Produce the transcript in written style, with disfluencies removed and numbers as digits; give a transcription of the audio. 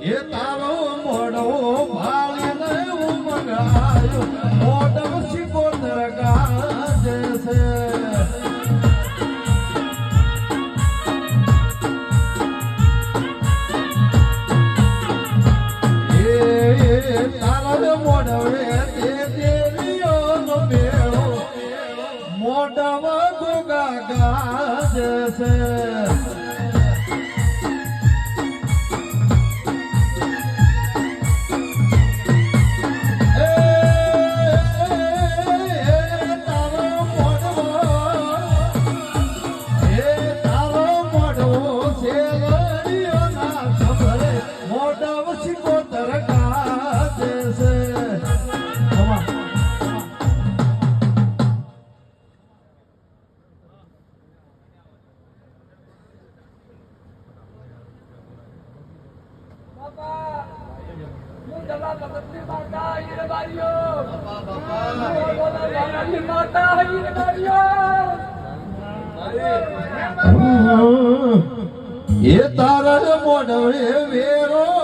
એ તારો મોડો ભાળીને ઉમગાયો મોઢો શિકોતર ગાજે છે તારો મોઢવે તે દેવીઓનો મેળો મોઢામાં ગોગા ગાજે છે એ તારા મોઢવે વેરો